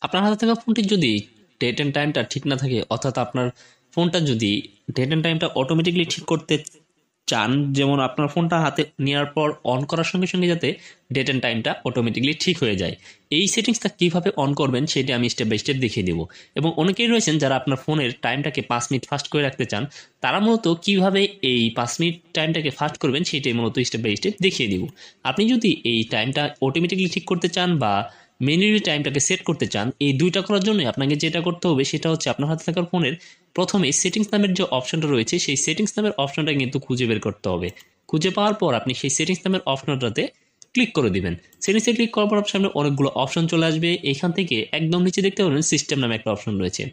আপনার হাতে থাকা ফোনটির যদি ডেট অ্যান্ড টাইমটা ঠিক না থাকে, অর্থাৎ আপনার ফোনটা যদি ডেট অ্যান্ড টাইমটা অটোমেটিকলি ঠিক করতে চান, যেমন আপনার ফোনটা হাতে নেওয়ার পর অন করার সঙ্গে সঙ্গে যাতে ডেট অ্যান্ড টাইমটা অটোমেটিকলি ঠিক হয়ে যায়, এই সেটিংসটা কীভাবে অন করবেন সেটা আমি স্টেপ বাই স্টেপ দেখিয়ে দেবো। এবং অনেকেই রয়েছেন যারা আপনার ফোনের টাইমটাকে 5 মিনিট ফাস্ট করে রাখতে চান, তারা মূলত কীভাবে এই 5 মিনিট টাইমটাকে ফাস্ট করবেন সেটাই মূলত স্টেপ বাই স্টেপ দেখিয়ে দিব। আপনি যদি এই টাইমটা অটোমেটিকলি ঠিক করতে চান বা ম্যানুয়ালি টাইমটাকে সেট করতে চান, এই দুইটা করার জন্য আপনাকে যেটা করতে হবে সেটা হচ্ছে আপনার হাতে থাকার ফোনের প্রথমে সেটিংস নামের যে অপশনটা রয়েছে সেই সেটিংস নামের অপশনটা কিন্তু খুঁজে বের করতে হবে। খুঁজে পাওয়ার পর আপনি সেই সেটিংস নামের অপশনটাতে ক্লিক করে দিবেন। সেটিংসে ক্লিক করার পর আপনার সামনে অনেকগুলো অপশন চলে আসবে। এখান থেকে একদম নিচে দেখতে পাবেন সিস্টেম নামে একটা অপশন রয়েছে।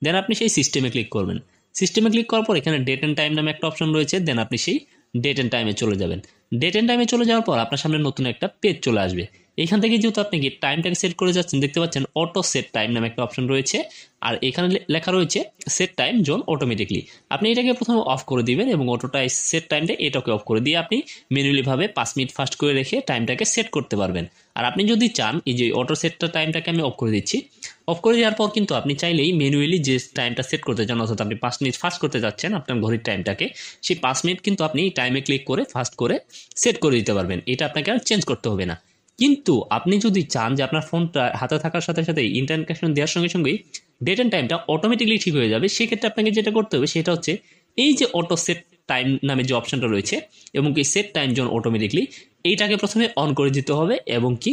দেন আপনি সেই সিস্টেমে ক্লিক করবেন। সিস্টেমে ক্লিক করার পর এখানে ডেট অ্যান্ড টাইম নামে একটা অপশন রয়েছে। দেন আপনি সেই ডেট অ্যান্ড টাইমে চলে যাবেন। ডেট অ্যান্ড টাইমে চলে যাওয়ার পর আপনার সামনে নতুন একটা পেজ চলে আসবে। এখান থেকে যেহেতু আপনি কি টাইমটাকে সেট করে যাচ্ছেন, দেখতে পাচ্ছেন অটো সেট টাইম নামে একটা অপশন রয়েছে। আর এখানে লেখা রয়েছে সেট টাইম জোন অটোমেটিকলি। আপনি এটাকে প্রথমে অফ করে দিবেন এবং অটোটাই সেট টাইমটা এটাকে অফ করে দিয়ে আপনি ম্যানুয়ালিভাবে 5 মিনিট ফাস্ট করে রেখে টাইমটাকে সেট করতে পারবেন। আর আপনি যদি চান, এই যে অটো সেটটা টাইমটাকে আমি অফ করে দিচ্ছি, অফ করে দেওয়ার পর কিন্তু আপনি চাইলেই ম্যানুয়ালি যে টাইমটা সেট করতে চান, অর্থাৎ আপনি 5 মিনিট ফাস্ট করতে যাচ্ছেন আপনার ঘড়ির টাইমটাকে, সেই 5 মিনিট কিন্তু আপনি টাইমে ক্লিক করে ফাস্ট করে সেট করে দিতে পারবেন। এটা আপনাকে আর চেঞ্জ করতে হবে না। কিন্তু আপনি যদি চান যে আপনার ফোনটা হাতে থাকার সাথে সাথে ইন্টারনেট কানেকশন দেওয়ার সঙ্গে সঙ্গেই ডেট অ্যান্ড টাইমটা অটোমেটিকলি ঠিক হয়ে যাবে, সেক্ষেত্রে আপনাকে যেটা করতে হবে সেটা হচ্ছে এই যে অটো সেট টাইম নামে যে অপশনটা রয়েছে এবং কি সেট টাইম জোন অটোমেটিকলি, এইটাকে প্রথমে অন করে দিতে হবে। এবং কি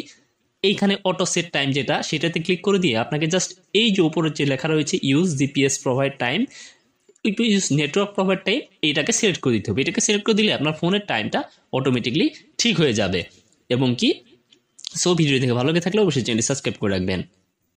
এইখানে অটো সেট টাইম যেটা, সেটাতে ক্লিক করে দিয়ে আপনাকে জাস্ট এই যে উপরে যে লেখা রয়েছে use GPS provide time, use network provide time, এইটাকে সিলেক্ট করে দিতে হবে। এটাকে সিলেক্ট করে দিলে আপনার ফোনের টাইমটা অটোমেটিকলি ঠিক হয়ে যাবে। এবং কি ভিডিও দেখে ভালো লেগে থাকলে অবশ্যই চ্যানেলটি সাবস্ক্রাইব করে রাখবেন।